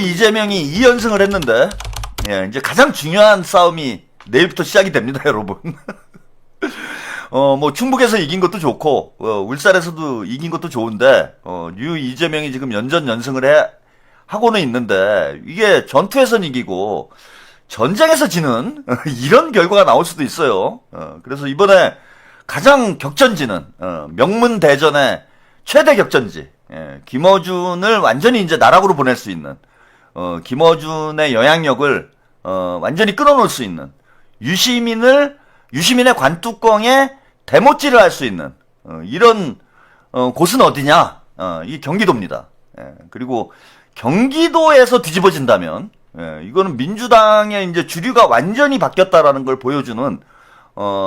이재명이 2연승을 했는데, 예, 이제 가장 중요한 싸움이 내일부터 시작이 됩니다, 여러분. 뭐, 충북에서 이긴 것도 좋고, 울산에서도 이긴 것도 좋은데, 뉴 이재명이 지금 연전연승을 하고는 있는데, 이게 전투에선 이기고, 전쟁에서 지는, 이런 결과가 나올 수도 있어요. 그래서 이번에 가장 격전지는, 명문대전의 최대 격전지, 김어준을 완전히 이제 나락으로 보낼 수 있는, 김어준의 영향력을, 완전히 끊어놓을 수 있는, 유시민의 관뚜껑에 대못질을 할 수 있는 이런 곳은 어디냐? 이 경기도입니다. 그리고 경기도에서 뒤집어진다면 이거는 민주당의 이제 주류가 완전히 바뀌었다라는 걸 보여주는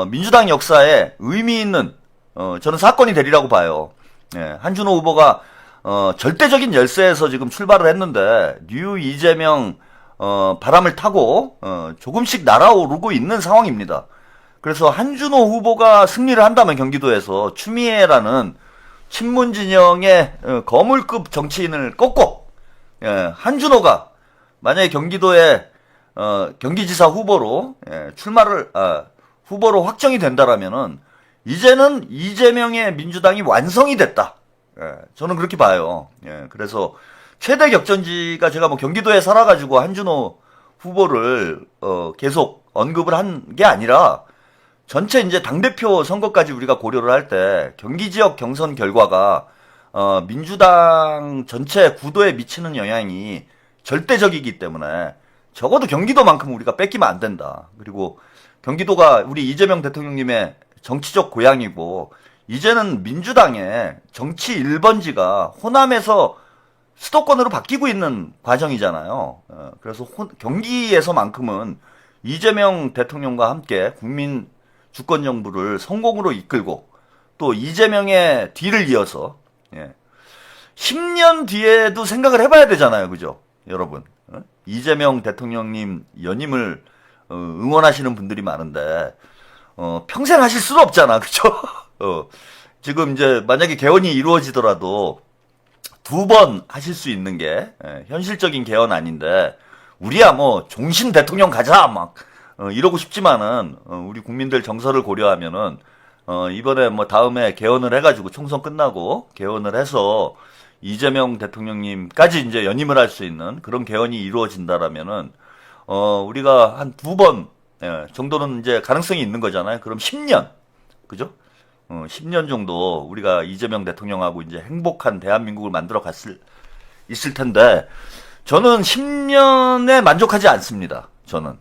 민주당 역사에 의미 있는 저는 사건이 되리라고 봐요. 한준호 후보가 절대적인 열세에서 지금 출발을 했는데 뉴 이재명 바람을 타고 조금씩 날아오르고 있는 상황입니다. 그래서 한준호 후보가 승리를 한다면 경기도에서 추미애라는 친문 진영의 거물급 정치인을 꺾고 한준호가 만약에 경기도에 경기지사 후보로 후보로 확정이 된다라면은 이제는 이재명의 민주당이 완성이 됐다. 저는 그렇게 봐요. 그래서 최대 격전지가 제가 뭐 경기도에 살아가지고 한준호 후보를 계속 언급을 한 게 아니라 전체 이제 당대표 선거까지 우리가 고려를 할 때 경기 지역 경선 결과가 민주당 전체 구도에 미치는 영향이 절대적이기 때문에 적어도 경기도만큼 우리가 뺏기면 안 된다. 그리고 경기도가 우리 이재명 대통령님의 정치적 고향이고 이제는 민주당의 정치 1번지가 호남에서 수도권으로 바뀌고 있는 과정이잖아요. 그래서 경기에서만큼은 이재명 대통령과 함께 국민 주권 정부를 성공으로 이끌고 또 이재명의 뒤를 이어서 10년 뒤에도 생각을 해봐야 되잖아요, 그죠, 여러분? 이재명 대통령님 연임을 응원하시는 분들이 많은데 평생 하실 수는 없잖아, 그죠? 지금 이제 만약에 개헌이 이루어지더라도 2번 하실 수 있는 게 현실적인 개헌 아닌데 우리야 뭐 종신 대통령 가자 막 이러고 싶지만은 우리 국민들 정서를 고려하면은 이번에 뭐 다음에 개헌을 해가지고 총선 끝나고 개헌을 해서 이재명 대통령님까지 이제 연임을 할 수 있는 그런 개헌이 이루어진다라면은 우리가 한 2번 정도는 이제 가능성이 있는 거잖아요. 그럼 10년, 그죠? 10년 정도 우리가 이재명 대통령하고 이제 행복한 대한민국을 만들어 있을 텐데, 저는 10년에 만족하지 않습니다. 저는.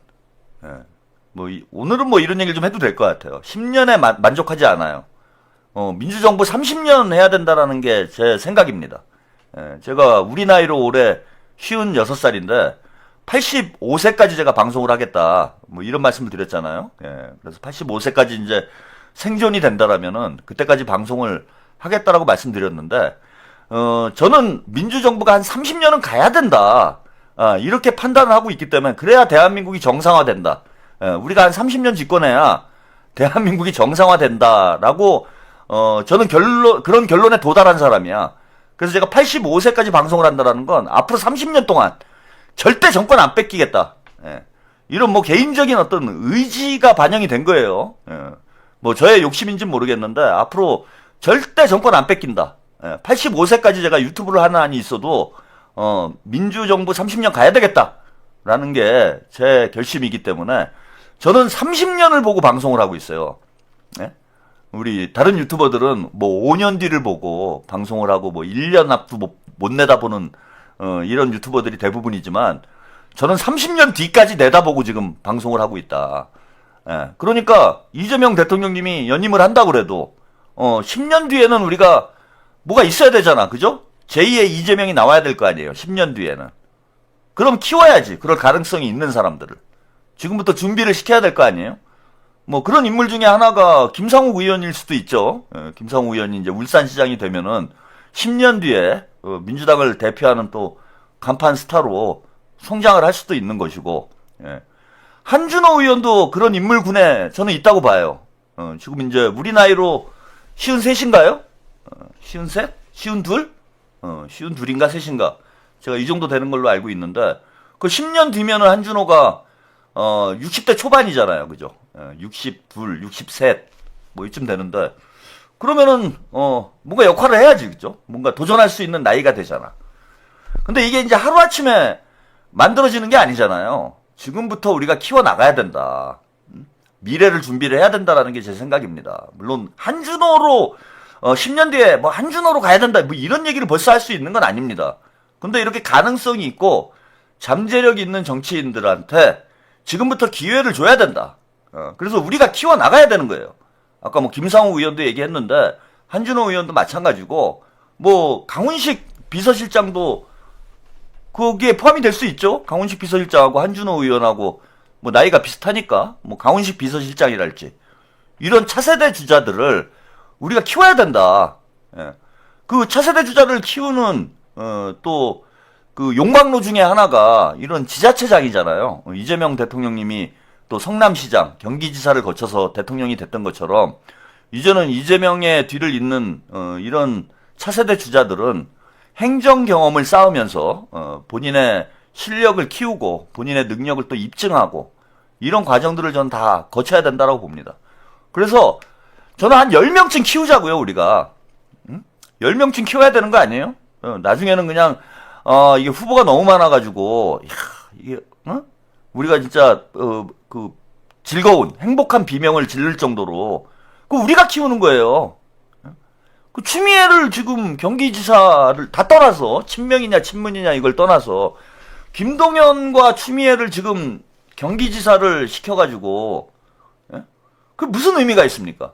오늘은 뭐 이런 얘기를 좀 해도 될 것 같아요. 10년에 만족하지 않아요. 민주정부 30년 해야 된다라는 게 제 생각입니다. 제가 우리 나이로 올해 56살인데, 85세까지 제가 방송을 하겠다. 뭐 이런 말씀을 드렸잖아요. 그래서 85세까지 이제 생존이 된다라면은 그때까지 방송을 하겠다라고 말씀드렸는데 저는 민주정부가 한 30년은 가야 된다. 이렇게 판단을 하고 있기 때문에 그래야 대한민국이 정상화된다. 우리가 한 30년 집권해야 대한민국이 정상화된다라고 저는 그런 결론에 도달한 사람이야. 그래서 제가 85세까지 방송을 한다라는 건 앞으로 30년 동안 절대 정권 안 뺏기겠다. 이런 뭐 개인적인 어떤 의지가 반영이 된 거예요. 뭐 저의 욕심인지는 모르겠는데 앞으로 절대 정권 안 뺏긴다. 85세까지 제가 유튜브를 하는 한이 있어도 민주정부 30년 가야 되겠다라는 게 제 결심이기 때문에 저는 30년을 보고 방송을 하고 있어요. 우리 다른 유튜버들은 뭐 5년 뒤를 보고 방송을 하고 뭐 1년 앞도 못 내다보는 이런 유튜버들이 대부분이지만 저는 30년 뒤까지 내다보고 지금 방송을 하고 있다. 그러니까 이재명 대통령님이 연임을 한다고 그래도 10년 뒤에는 우리가 뭐가 있어야 되잖아, 그죠? 제2의 이재명이 나와야 될 거 아니에요, 10년 뒤에는. 그럼 키워야지, 그럴 가능성이 있는 사람들을. 지금부터 준비를 시켜야 될 거 아니에요? 뭐 그런 인물 중에 하나가 김상욱 의원일 수도 있죠. 김상욱 의원이 이제 울산시장이 되면은 10년 뒤에 민주당을 대표하는 또 간판 스타로 성장을 할 수도 있는 것이고, 한준호 의원도 그런 인물군에 저는 있다고 봐요. 지금 이제 우리 나이로 53인가요? 53? 52? 52인가 3인가? 제가 이 정도 되는 걸로 알고 있는데, 그 10년 뒤면은 한준호가 60대 초반이잖아요. 그죠? 62, 63, 뭐 이쯤 되는데, 그러면은 뭔가 역할을 해야지. 그죠? 뭔가 도전할 수 있는 나이가 되잖아. 근데 이게 이제 하루아침에 만들어지는 게 아니잖아요. 지금부터 우리가 키워나가야 된다. 미래를 준비를 해야 된다라는 게 제 생각입니다. 물론 한준호로 10년 뒤에 뭐 한준호로 가야 된다 뭐 이런 얘기를 벌써 할 수 있는 건 아닙니다. 근데 이렇게 가능성이 있고 잠재력 있는 정치인들한테 지금부터 기회를 줘야 된다. 그래서 우리가 키워나가야 되는 거예요. 아까 뭐 김상우 의원도 얘기했는데 한준호 의원도 마찬가지고 뭐 강훈식 비서실장도 거기에 포함이 될 수 있죠. 강훈식 비서실장하고 한준호 의원하고 뭐 나이가 비슷하니까 뭐 강훈식 비서실장이랄지 이런 차세대 주자들을 우리가 키워야 된다. 예. 그 차세대 주자를 키우는 또 그 용광로 중에 하나가 이런 지자체장이잖아요. 이재명 대통령님이 또 성남시장, 경기지사를 거쳐서 대통령이 됐던 것처럼 이제는 이재명의 뒤를 잇는 이런 차세대 주자들은 행정 경험을 쌓으면서 본인의 실력을 키우고 본인의 능력을 또 입증하고 이런 과정들을 저는 다 거쳐야 된다고 봅니다. 그래서 저는 한 10명쯤 키우자고요, 우리가. 10명쯤 키워야 되는 거 아니에요? 나중에는 그냥 이게 후보가 너무 많아가지고 이게 우리가 진짜 그 즐거운 행복한 비명을 지를 정도로 그 우리가 키우는 거예요. 그 추미애를 지금 경기지사를 다 떠나서 친명이냐 친문이냐 이걸 떠나서 김동연과 추미애를 지금 경기지사를 시켜가지고 그 무슨 의미가 있습니까?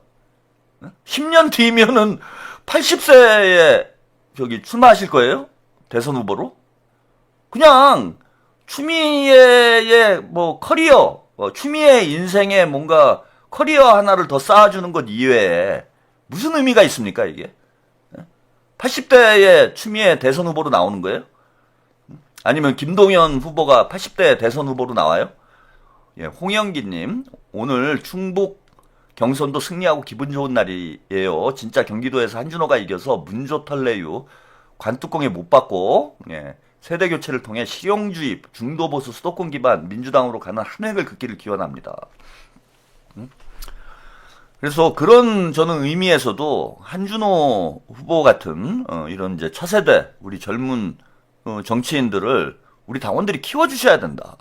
10년 뒤면은 80세에 저기 출마하실 거예요? 대선 후보로? 그냥 추미애의 뭐 커리어, 추미애 인생에 뭔가 커리어 하나를 더 쌓아주는 것 이외에 무슨 의미가 있습니까, 이게? 80대에 추미애 대선 후보로 나오는 거예요? 아니면 김동연 후보가 80대 대선 후보로 나와요? 예, 홍영기님, 오늘 충북 경선도 승리하고 기분 좋은 날이에요. 진짜 경기도에서 한준호가 이겨서 문조 털레유 관뚜껑에 못 받고 예, 세대 교체를 통해 실용주의, 중도 보수, 수도권 기반 민주당으로 가는 한 획을 긋기를 기원합니다. 그래서 그런 저는 의미에서도 한준호 후보 같은 이런 이제 차세대 우리 젊은 정치인들을 우리 당원들이 키워주셔야 된다.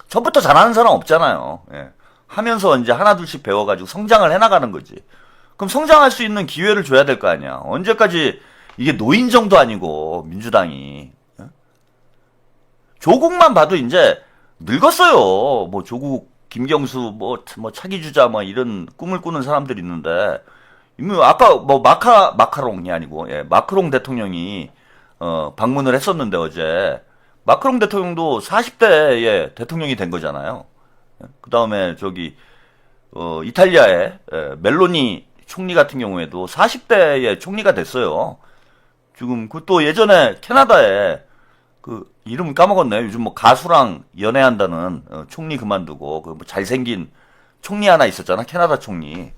저부터 잘하는 사람 없잖아요. 예. 하면서 이제 하나둘씩 배워가지고 성장을 해나가는 거지. 그럼 성장할 수 있는 기회를 줘야 될 거 아니야. 언제까지 이게 노인정도 아니고 민주당이 조국만 봐도 이제 늙었어요. 뭐 조국, 김경수, 뭐 차기 주자 뭐 이런 꿈을 꾸는 사람들이 있는데 아까 뭐 마카롱이 아니고 예, 마크롱 대통령이 방문을 했었는데 어제 마크롱 대통령도 40대에 대통령이 된 거잖아요. 그 다음에 저기 이탈리아의 멜로니 총리 같은 경우에도 40대에 총리가 됐어요. 지금 그또 예전에 캐나다에 그 이름 까먹었네. 요즘 뭐 가수랑 연애한다는 총리 그만두고 그 뭐 잘생긴 총리 하나 있었잖아. 캐나다 총리.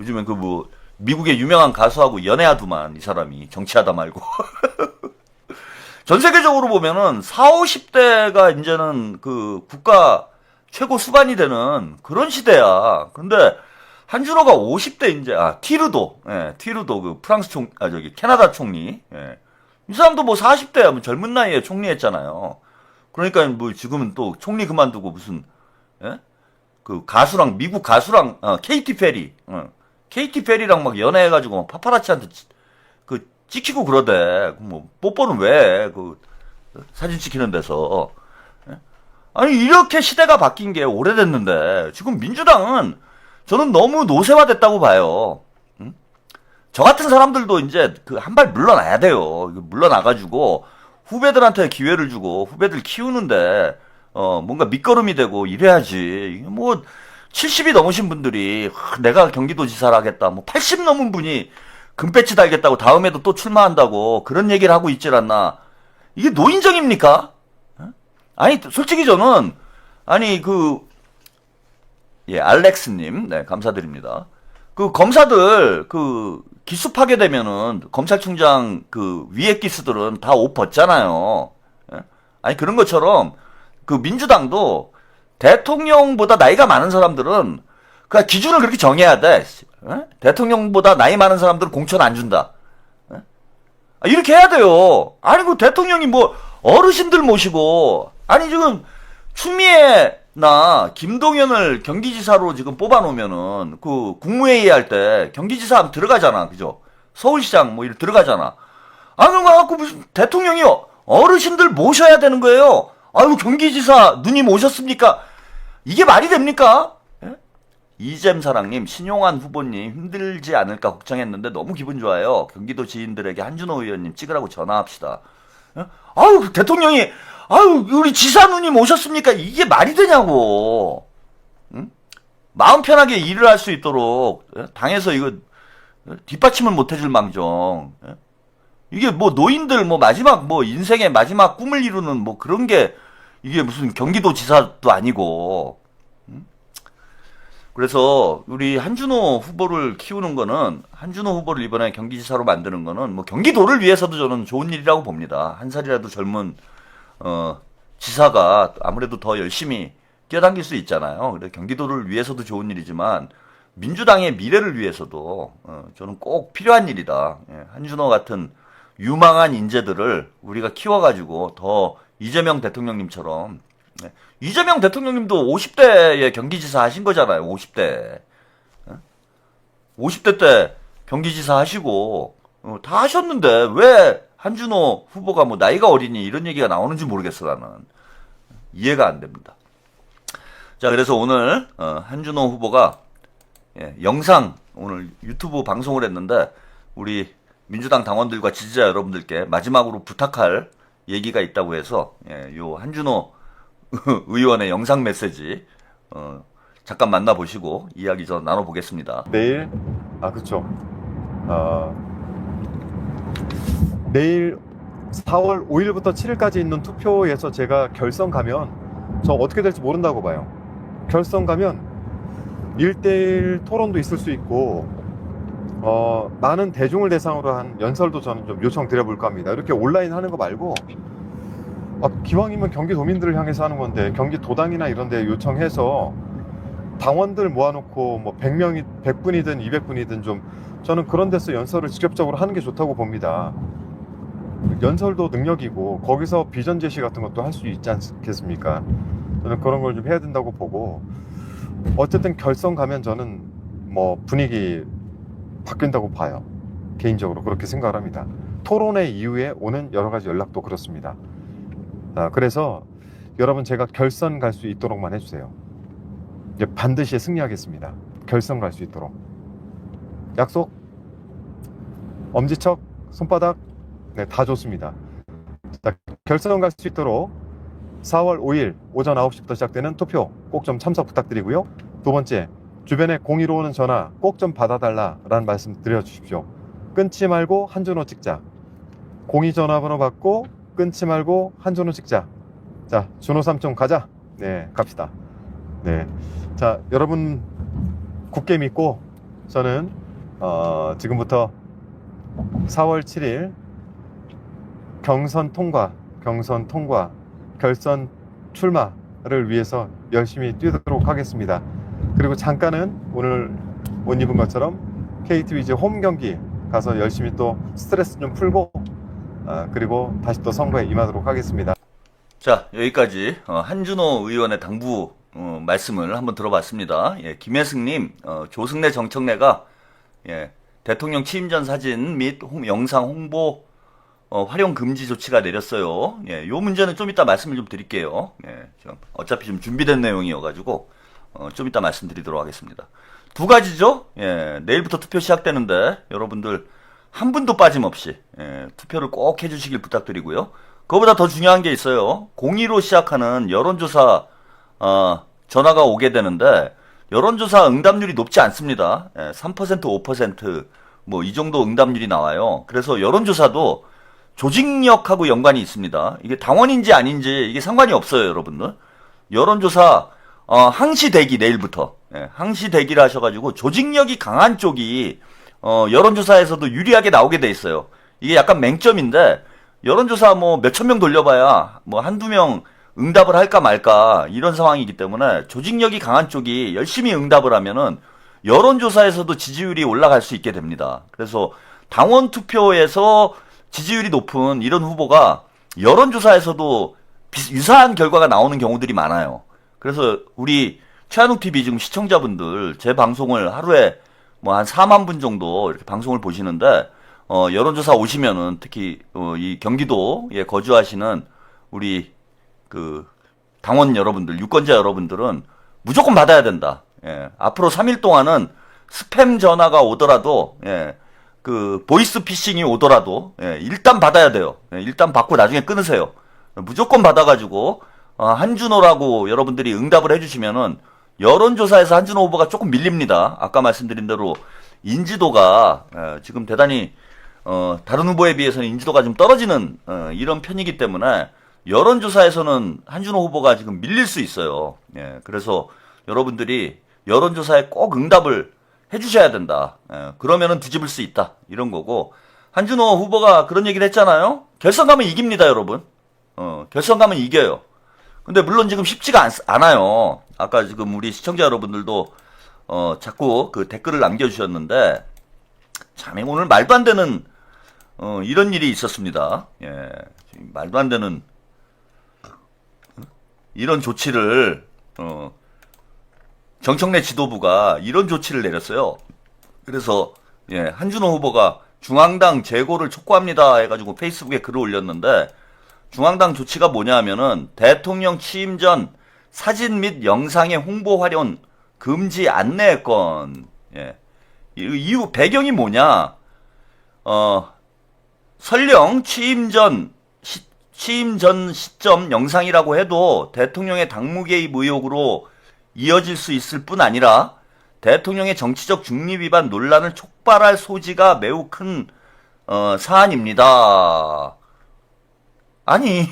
요즘엔 그 뭐 미국의 유명한 가수하고 연애하더만 이 사람이 정치하다 말고. 전 세계적으로 보면은 40, 50대가 이제는 그 국가 최고 수반이 되는 그런 시대야. 근데 한준호가 50대 이제 티르도, 예, 티르도 그 프랑스 저기 캐나다 총리, 예. 이 사람도 뭐 40대야, 뭐 젊은 나이에 총리했잖아요. 그러니까 뭐 지금은 또 총리 그만두고 무슨, 예? 그 가수랑 미국 가수랑 케이티 페리, 케이티 페리랑 막 연애해가지고 막 파파라치한테 그 찍히고 그러대. 뭐 뽀뽀는 왜 그 사진 찍히는 데서? 예? 아니 이렇게 시대가 바뀐 게 오래됐는데 지금 민주당은 저는 너무 노쇠화됐다고 봐요. 응? 저 같은 사람들도 이제 그 한 발 물러나야 돼요. 물러나가지고 후배들한테 기회를 주고 후배들 키우는데 뭔가 밑거름이 되고 이래야지. 뭐 70이 넘으신 분들이 내가 경기도지사를 하겠다. 뭐 80 넘은 분이 금배지 달겠다고 다음에도 또 출마한다고 그런 얘기를 하고 있질 않나. 이게 노인정입니까? 아니 솔직히 저는 아니 예, 알렉스님, 네, 감사드립니다. 그 검사들, 기습하게 되면은 검찰총장 그 위에 기수들은 다 옷 벗잖아요. 예? 아니 그런 것처럼 그 민주당도 대통령보다 나이가 많은 사람들은 그냥 기준을 그렇게 정해야 돼. 예? 대통령보다 나이 많은 사람들은 공천 안 준다. 예? 이렇게 해야 돼요. 아니 그 대통령이 뭐 어르신들 모시고 아니 지금 추미애나 김동연을 경기지사로 지금 뽑아놓으면은 그 국무회의 할 때 경기지사 하면 들어가잖아, 그죠? 서울시장 뭐 이렇게 들어가잖아. 아 그거 갖고 무슨 대통령이 어르신들 모셔야 되는 거예요. 아유 경기지사 누님 오셨습니까? 이게 말이 됩니까? 예? 이잼사랑님, 신용환 후보님 힘들지 않을까 걱정했는데 너무 기분 좋아요. 경기도 지인들에게 한준호 의원님 찍으라고 전화합시다. 예? 아유 대통령이 아유 우리 지사 누님 오셨습니까? 이게 말이 되냐고. 응? 마음 편하게 일을 할 수 있도록 당에서 이거 뒷받침을 못 해줄 망정. 이게 뭐 노인들 뭐 마지막 뭐 인생의 마지막 꿈을 이루는 뭐 그런 게 이게 무슨 경기도 지사도 아니고. 그래서 우리 한준호 후보를 키우는 거는 한준호 후보를 이번에 경기지사로 만드는 거는 뭐 경기도를 위해서도 저는 좋은 일이라고 봅니다. 한 살이라도 젊은 지사가 아무래도 더 열심히 뛰어당길 수 있잖아요. 그래 경기도를 위해서도 좋은 일이지만 민주당의 미래를 위해서도 저는 꼭 필요한 일이다. 예, 한준호 같은 유망한 인재들을 우리가 키워가지고 더 이재명 대통령님처럼 이재명 대통령님도 50대에 경기지사 하신 거잖아요. 50대. 50대 때 경기지사 하시고 다 하셨는데 왜 한준호 후보가 뭐 나이가 어리니 이런 얘기가 나오는지 모르겠어 나는. 이해가 안 됩니다. 자 그래서 오늘 한준호 후보가 영상 오늘 유튜브 방송을 했는데 우리 민주당 당원들과 지지자 여러분들께 마지막으로 부탁할 얘기가 있다고 해서 요 한준호 의원의 영상 메시지 잠깐 만나보시고 이야기 좀 나눠보겠습니다. 내일 그쵸. 내일 4월 5일부터 7일까지 있는 투표에서 제가 결선 가면 저 어떻게 될지 모른다고 봐요. 결선 가면 1대1 토론도 있을 수 있고 많은 대중을 대상으로 한 연설도 저는 좀 요청드려볼까 합니다. 이렇게 온라인 하는 거 말고 기왕이면 경기도민들을 향해서 하는 건데 경기도당이나 이런 데 요청해서 당원들 모아놓고 뭐 100분이든 200분이든 좀 저는 그런 데서 연설을 직접적으로 하는 게 좋다고 봅니다. 연설도 능력이고 거기서 비전 제시 같은 것도 할 수 있지 않겠습니까? 저는 그런 걸 좀 해야 된다고 보고 어쨌든 결선 가면 저는 뭐 분위기 바뀐다고 봐요. 개인적으로 그렇게 생각을 합니다. 토론회 이후에 오는 여러 가지 연락도 그렇습니다. 그래서 여러분 제가 결선 갈 수 있도록만 해주세요. 이제 반드시 승리하겠습니다. 결선 갈 수 있도록. 약속? 엄지척? 손바닥? 네, 다 좋습니다. 자, 결선 갈 수 있도록 4월 5일 오전 9시부터 시작되는 투표 꼭 좀 참석 부탁드리고요. 두 번째, 주변에 02로 오는 전화 꼭 좀 받아달라라는 말씀 드려주십시오. 끊지 말고 한준호 찍자. 02 전화번호 받고 끊지 말고 한준호 찍자. 자, 준호 삼촌 가자. 네, 갑시다. 네, 자, 여러분 굳게 믿고 저는 지금부터 4월 7일 경선 통과, 결선 출마를 위해서 열심히 뛰도록 하겠습니다. 그리고 잠깐은 오늘 옷 입은 것처럼 KT 위즈 홈 경기 가서 열심히 또 스트레스 좀 풀고 그리고 다시 또 선거에 임하도록 하겠습니다. 자 여기까지 한준호 의원의 당부 말씀을 한번 들어봤습니다. 김혜승님 조승래 정청래가 대통령 취임 전 사진 및 영상 홍보 활용 금지 조치가 내렸어요. 요 문제는 좀 이따 말씀을 좀 드릴게요. 어차피 좀 준비된 내용이어가지고 좀 이따 말씀드리도록 하겠습니다. 두 가지죠. 내일부터 투표 시작되는데 여러분들 한 분도 빠짐없이 투표를 꼭 해주시길 부탁드리고요. 그거보다 더 중요한 게 있어요. 02로 시작하는 여론조사 전화가 오게 되는데 여론조사 응답률이 높지 않습니다. 3% 5% 뭐 이 정도 응답률이 나와요. 그래서 여론조사도 조직력하고 연관이 있습니다. 이게 당원인지 아닌지 이게 상관이 없어요, 여러분들. 여론조사 항시 대기 내일부터 항시 대기를 하셔가지고 조직력이 강한 쪽이 여론조사에서도 유리하게 나오게 돼 있어요. 이게 약간 맹점인데, 여론조사 뭐 몇천 명 돌려봐야 뭐 한두 명 응답을 할까 말까 이런 상황이기 때문에 조직력이 강한 쪽이 열심히 응답을 하면은 여론조사에서도 지지율이 올라갈 수 있게 됩니다. 그래서 당원 투표에서 지지율이 높은 이런 후보가 여론조사에서도 유사한 결과가 나오는 경우들이 많아요. 그래서 우리 최한욱TV 지금 시청자분들 제 방송을 하루에 뭐 한 4만 분 정도 이렇게 방송을 보시는데, 여론조사 오시면은 특히, 이 경기도에 거주하시는 우리 그 당원 여러분들, 유권자 여러분들은 무조건 받아야 된다. 예, 앞으로 3일 동안은 스팸 전화가 오더라도, 예, 그 보이스 피싱이 오더라도, 예, 일단 받아야 돼요. 예, 일단 받고 나중에 끊으세요. 무조건 받아가지고 한준호라고 여러분들이 응답을 해주시면은 여론조사에서 한준호 후보가 조금 밀립니다. 아까 말씀드린 대로 인지도가 지금 대단히 다른 후보에 비해서는 인지도가 좀 떨어지는 이런 편이기 때문에 여론조사에서는 한준호 후보가 지금 밀릴 수 있어요. 예, 그래서 여러분들이 여론조사에 꼭 응답을 해주셔야 된다. 예, 그러면은 뒤집을 수 있다. 이런 거고, 한준호 후보가 그런 얘기를 했잖아요. 결선 가면 이깁니다, 여러분. 결선 가면 이겨요. 근데 물론 지금 쉽지가 않아요. 아까 지금 우리 시청자 여러분들도 자꾸 그 댓글을 남겨주셨는데, 참 오늘 말도 안 되는 이런 일이 있었습니다. 예, 말도 안 되는 이런 조치를 정청래 지도부가 이런 조치를 내렸어요. 그래서 예, 한준호 후보가 중앙당 재고를 촉구합니다 해가지고 페이스북에 글을 올렸는데, 중앙당 조치가 뭐냐 하면은 대통령 취임 전 사진 및 영상의 홍보 활용 금지 안내건. 예. 이유 배경이 뭐냐? 설령 취임 전 시점 영상이라고 해도 대통령의 당무 개입 의혹으로 이어질 수 있을 뿐 아니라 대통령의 정치적 중립 위반 논란을 촉발할 소지가 매우 큰 사안입니다. 아니,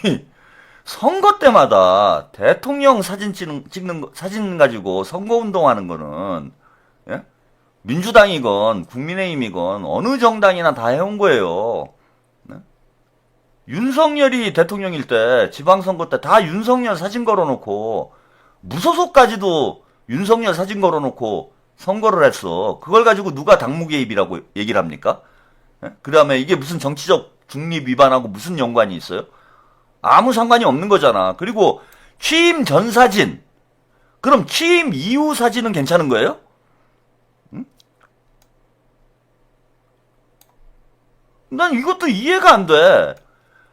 선거 때마다 대통령 사진 찍는 사진 가지고 선거 운동하는 거는, 예? 민주당이건 국민의힘이건 어느 정당이나 다 해온 거예요. 네? 윤석열이 대통령일 때, 지방선거 때 다 윤석열 사진 걸어놓고, 무소속까지도 윤석열 사진 걸어놓고 선거를 했어. 그걸 가지고 누가 당무 개입이라고 얘기를 합니까? 예? 그 다음에 이게 무슨 정치적 중립 위반하고 무슨 연관이 있어요? 아무 상관이 없는 거잖아. 그리고 취임 전 사진, 그럼 취임 이후 사진은 괜찮은 거예요? 응? 난 이것도 이해가 안 돼.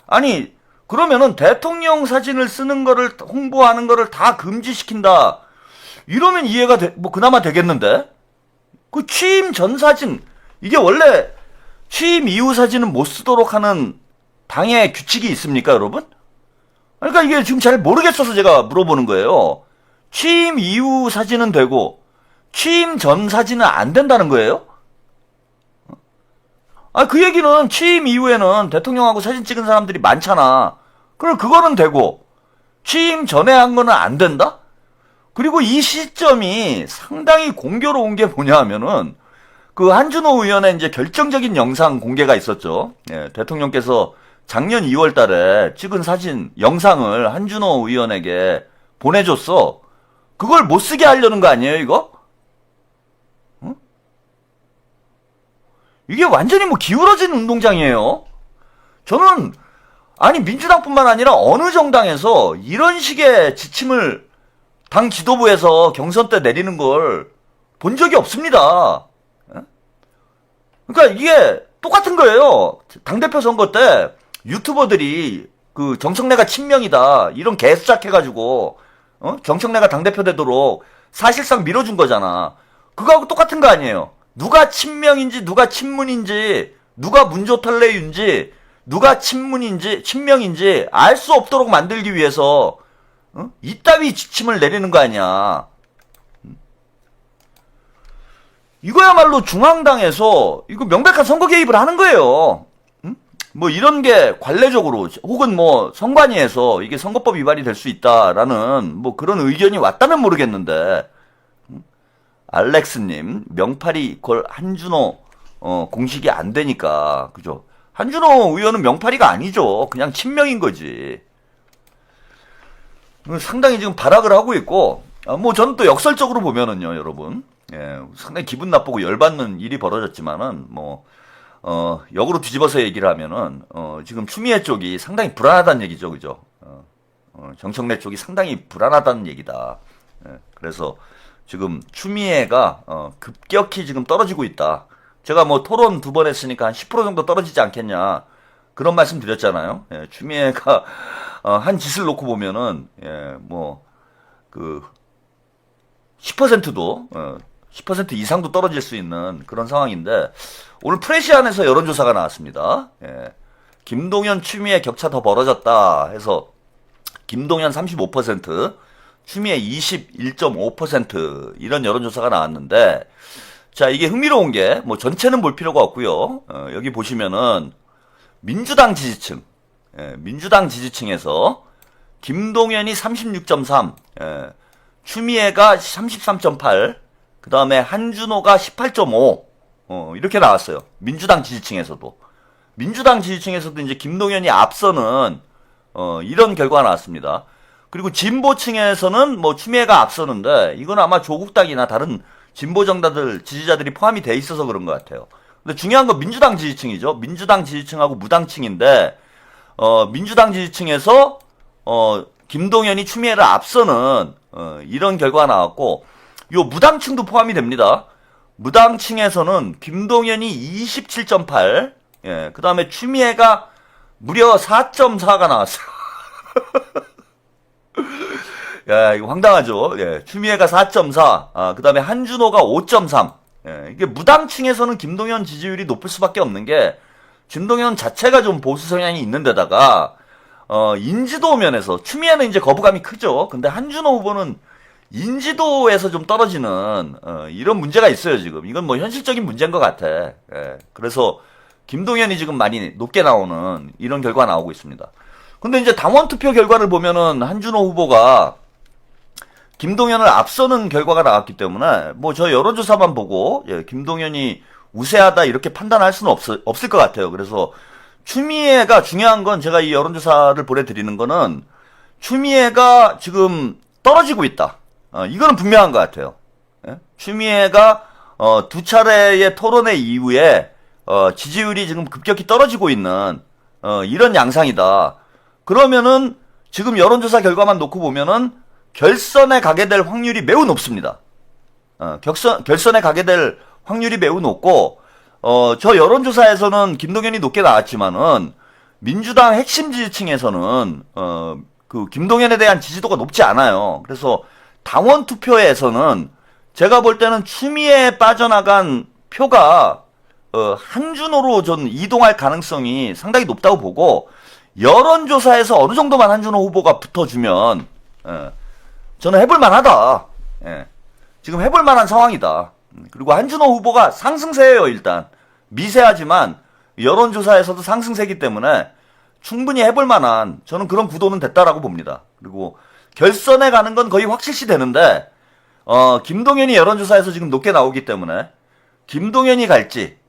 아니, 그러면은 대통령 사진을 쓰는 거를, 홍보하는 거를 다 금지시킨다. 이러면 이해가 뭐 그나마 되겠는데? 그 취임 전 사진, 이게 원래 취임 이후 사진은 못 쓰도록 하는 당의 규칙이 있습니까, 여러분? 그러니까 이게 지금 잘 모르겠어서 제가 물어보는 거예요. 취임 이후 사진은 되고 취임 전 사진은 안 된다는 거예요? 그 얘기는 취임 이후에는 대통령하고 사진 찍은 사람들이 많잖아. 그럼 그거는 되고 취임 전에 한 거는 안 된다? 그리고 이 시점이 상당히 공교로운 게 뭐냐 하면은 그 한준호 의원의 이제 결정적인 영상 공개가 있었죠. 예, 대통령께서 작년 2월 달에 찍은 사진, 영상을 한준호 의원에게 보내줬어. 그걸 못 쓰게 하려는 거 아니에요, 이거? 응? 이게 완전히 뭐 기울어진 운동장이에요. 저는, 아니, 민주당뿐만 아니라 어느 정당에서 이런 식의 지침을 당 지도부에서 경선 때 내리는 걸 본 적이 없습니다. 그러니까 이게 똑같은 거예요. 당대표 선거 때 유튜버들이 그 정청래가 친명이다 이런 개수작 해가지고 정청래가 당대표 되도록 사실상 밀어준 거잖아. 그거하고 똑같은 거 아니에요. 누가 친명인지 누가 친문인지 누가 문조탈레인지 누가 친명인지 알 수 없도록 만들기 위해서 이따위 지침을 내리는 거 아니야. 이거야말로 중앙당에서 이거 명백한 선거 개입을 하는 거예요. 뭐 이런 게 관례적으로 혹은 뭐 선관위에서 이게 선거법 위반이 될 수 있다라는 뭐 그런 의견이 왔다면 모르겠는데, 알렉스님 명팔이 이퀄 한준호 공식이 안 되니까, 그죠? 한준호 의원은 명파리가 아니죠. 그냥 친명인 거지. 상당히 지금 발악을 하고 있고, 뭐 저는 또 역설적으로 보면은요, 여러분. 예, 상당히 기분 나쁘고 열받는 일이 벌어졌지만은, 역으로 뒤집어서 얘기를 하면은, 지금 추미애 쪽이 상당히 불안하다는 얘기죠, 그죠? 정청래 쪽이 상당히 불안하다는 얘기다. 예, 그래서 지금 추미애가, 급격히 지금 떨어지고 있다. 제가 뭐 토론 2번 했으니까 한 10% 정도 떨어지지 않겠냐. 그런 말씀 드렸잖아요. 예, 추미애가, 한 짓을 놓고 보면은, 예, 10%도, 10% 이상도 떨어질 수 있는 그런 상황인데, 오늘 프레시안에서 여론조사가 나왔습니다. 예, 김동연 추미애 격차 더 벌어졌다 해서, 김동연 35%, 추미애 21.5% 이런 여론조사가 나왔는데, 자, 이게 흥미로운 게, 뭐 전체는 볼 필요가 없고요. 여기 보시면은, 민주당 지지층, 민주당 지지층에서 김동연이 36.3, 추미애가 33.8, 그 다음에 한준호가 18.5, 이렇게 나왔어요. 민주당 지지층에서도. 민주당 지지층에서도 이제 김동연이 앞서는, 이런 결과가 나왔습니다. 그리고 진보층에서는 뭐 추미애가 앞서는데, 이건 아마 조국당이나 다른 진보 정당들, 지지자들이 포함이 돼 있어서 그런 것 같아요. 근데 중요한 건 민주당 지지층이죠. 민주당 지지층하고 무당층인데, 민주당 지지층에서, 김동연이 추미애를 앞서는, 이런 결과가 나왔고, 요 무당층도 포함이 됩니다. 무당층에서는 김동연이 27.8, 예, 그 다음에 추미애가 무려 4.4가 나왔어요. 야, 이거 황당하죠. 예, 추미애가 4.4, 그 다음에 한준호가 5.3. 예, 이게 무당층에서는 김동연 지지율이 높을 수밖에 없는 게, 김동연 자체가 좀 보수 성향이 있는 데다가, 인지도 면에서, 추미애는 이제 거부감이 크죠. 근데 한준호 후보는 인지도에서 좀 떨어지는, 이런 문제가 있어요, 지금. 이건 뭐 현실적인 문제인 것 같아. 예, 그래서, 김동연이 지금 많이 높게 나오는 이런 결과가 나오고 있습니다. 근데 이제 당원 투표 결과를 보면은 한준호 후보가 김동연을 앞서는 결과가 나왔기 때문에 뭐 저 여론조사만 보고 예, 김동연이 우세하다 이렇게 판단할 수는 없을 것 같아요. 그래서 추미애가 중요한 건 제가 이 여론조사를 보내드리는 거는 추미애가 지금 떨어지고 있다. 이거는 분명한 것 같아요. 예? 추미애가 2차례의 토론회 이후에 지지율이 지금 급격히 떨어지고 있는 이런 양상이다. 그러면은 지금 여론조사 결과만 놓고 보면은 결선에 가게 될 확률이 매우 높습니다. 결선에 가게 될 확률이 매우 높고, 저 여론조사에서는 김동연이 높게 나왔지만은, 민주당 핵심 지지층에서는, 그, 김동연에 대한 지지도가 높지 않아요. 그래서, 당원 투표에서는, 제가 볼 때는 추미애에 빠져나간 표가, 한준호로 전 이동할 가능성이 상당히 높다고 보고, 여론조사에서 어느 정도만 한준호 후보가 붙어주면, 저는 해볼만 하다. 예. 지금 해볼만한 상황이다. 그리고 한준호 후보가 상승세예요, 일단. 미세하지만, 여론조사에서도 상승세이기 때문에, 충분히 해볼만한, 저는 그런 구도는 됐다라고 봅니다. 그리고, 결선에 가는 건 거의 확실시 되는데, 김동연이 여론조사에서 지금 높게 나오기 때문에, 김동연이 갈지,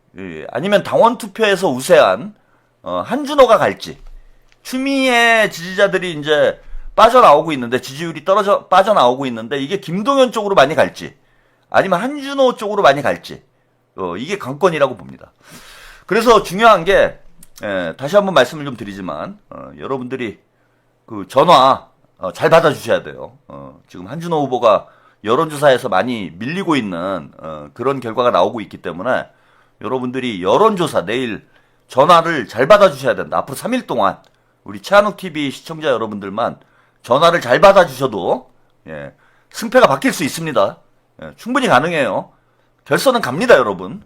아니면 당원 투표에서 우세한, 한준호가 갈지, 추미애 지지자들이 이제, 빠져나오고 있는데 지지율이 빠져나오고 있는데 이게 김동연 쪽으로 많이 갈지 아니면 한준호 쪽으로 많이 갈지 이게 관건이라고 봅니다. 그래서 중요한 게 다시 한번 말씀을 좀 드리지만 여러분들이 그 전화 잘 받아주셔야 돼요. 지금 한준호 후보가 여론조사에서 많이 밀리고 있는 그런 결과가 나오고 있기 때문에 여러분들이 여론조사 내일 전화를 잘 받아주셔야 된다. 앞으로 3일 동안 우리 최한욱TV 시청자 여러분들만 전화를 잘 받아주셔도 승패가 바뀔 수 있습니다. 충분히 가능해요. 결선은 갑니다, 여러분.